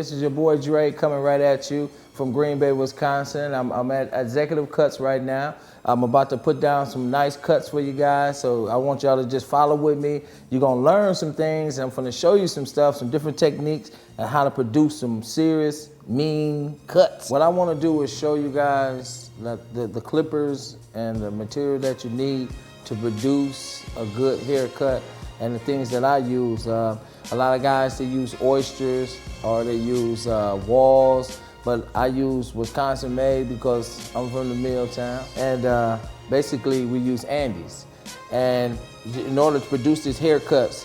This is your boy Dre coming right at you from Green Bay, Wisconsin. I'm at Executive Cuts right now. I'm about to put down some nice cuts for you guys, so I want y'all to just follow with me. You're gonna learn some things. I'm gonna show you some stuff, some different techniques, and how to produce some serious, mean cuts. What I wanna do is show you guys the clippers and the material that you need to produce a good haircut and the things that I use. A lot of guys, they use oysters or they use walls, but I use Wisconsin made because I'm from the mill town. And basically we use Andes. And in order to produce these haircuts,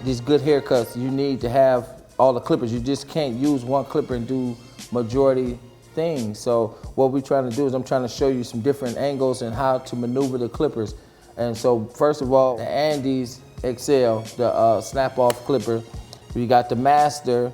these good haircuts, you need to have all the clippers. You just can't use one clipper and do majority things. So what we're trying to do is I'm trying to show you some different angles and how to maneuver the clippers. And so first of all, the Andes XL, the snap-off clipper. We got the Master,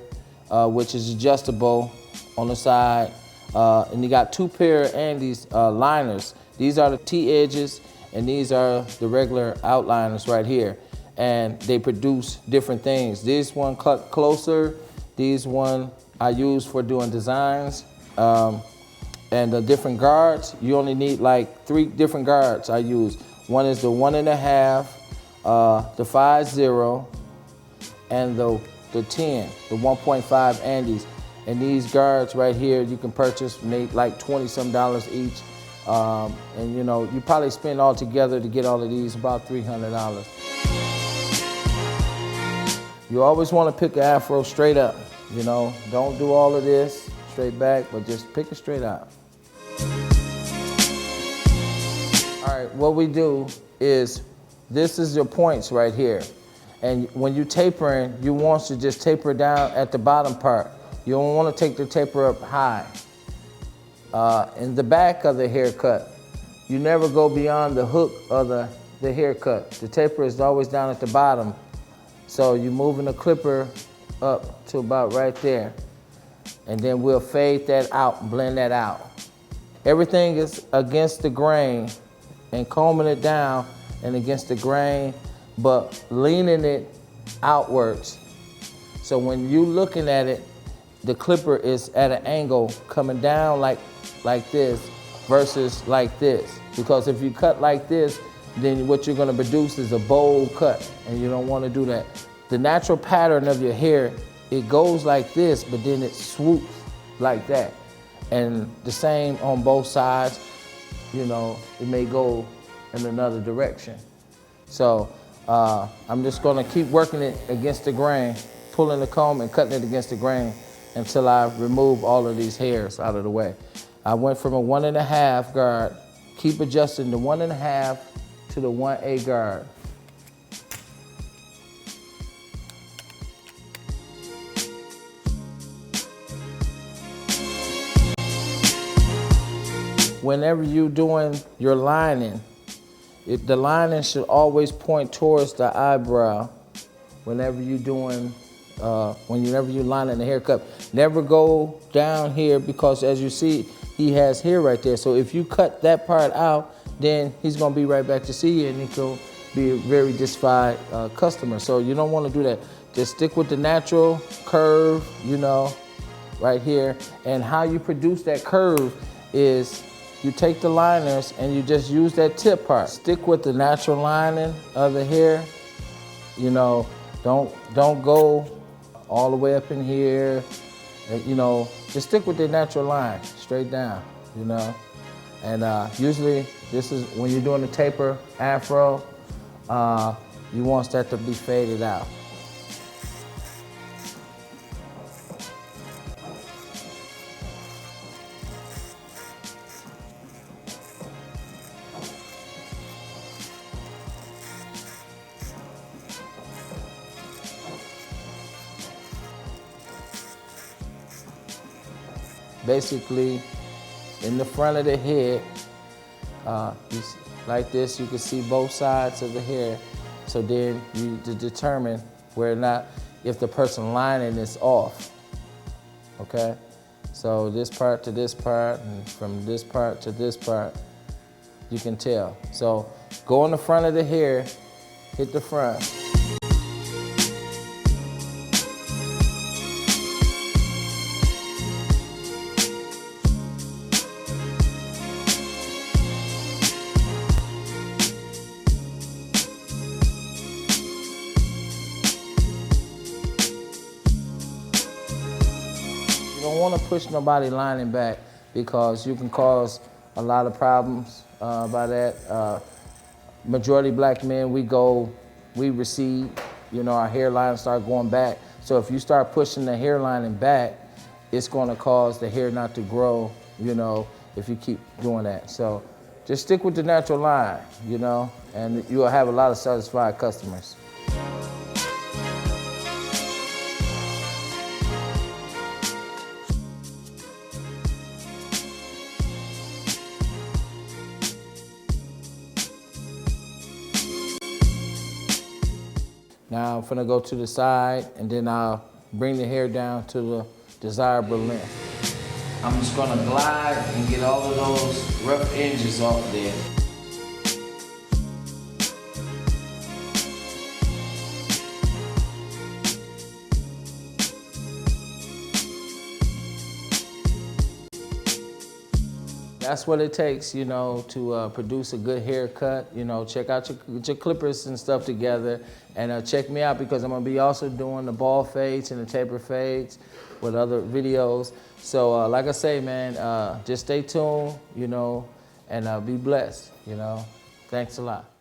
which is adjustable on the side. And you got two pair of Andes liners. These are the T-edges, and these are the regular outliners right here. And they produce different things. This one cut closer. These one I use for doing designs. And the different guards, you only need like 3 different guards I use. One is the 1.5, the 5.0, and the 10, the 1.5 Andes. And these guards right here, you can purchase, they like $20-some each. And you know, you probably spend all together to get all of these about $300. You always want to pick an afro straight up, you know. Don't do all of this straight back, but just pick it straight out. All right, what we do is, this is your points right here. And when you tapering, you want to just taper down at the bottom part. You don't want to take the taper up high. In the back of the haircut, you never go beyond the hook of the haircut. The taper is always down at the bottom. So you're moving the clipper up to about right there. And then we'll fade that out, blend that out. Everything is against the grain and combing it down and against the grain, but leaning it outwards. So when you're looking at it, the clipper is at an angle coming down like this versus like this. Because if you cut like this, then what you're gonna produce is a bold cut, and you don't wanna do that. The natural pattern of your hair, it goes like this, but then it swoops like that. And the same on both sides, you know, it may go in another direction. So I'm just gonna keep working it against the grain, pulling the comb and cutting it against the grain until I remove all of these hairs out of the way. I went from a 1.5 guard, keep adjusting the 1.5 to the 1A guard. Whenever you're doing your lining, the lining should always point towards the eyebrow. Whenever you're doing, whenever you're lining the haircut, never go down here, because as you see, he has hair right there. So if you cut that part out, then he's gonna be right back to see you, and he could be a very dissatisfied customer. So you don't want to do that. Just stick with the natural curve, you know, right here. And how you produce that curve is, you take the liners and you just use that tip part. Stick with the natural lining of the hair. You know, don't go all the way up in here. You know, just stick with the natural line, straight down, you know. And usually this is when you're doing the taper afro, you want that to be faded out. Basically, in the front of the head, like this, you can see both sides of the hair. So then you determine whether or not, if the person lining is off, okay? So this part to this part, and from this part to this part, you can tell. So go on the front of the hair, hit the front. want to push nobody lining back because you can cause a lot of problems by that. Majority black men, we recede, you know, our hairline start going back. So if you start pushing the hairline back, it's going to cause the hair not to grow, you know, if you keep doing that. So just stick with the natural line, you know, and you'll have a lot of satisfied customers. Now I'm gonna go to the side and then I'll bring the hair down to the desirable length. I'm just gonna glide and get all of those rough edges off there. That's what it takes, you know, to produce a good haircut. You know, check out your clippers and stuff together, and check me out because I'm gonna be also doing the ball fades and the taper fades with other videos. So like I say, man, just stay tuned, you know, and be blessed, you know. Thanks a lot.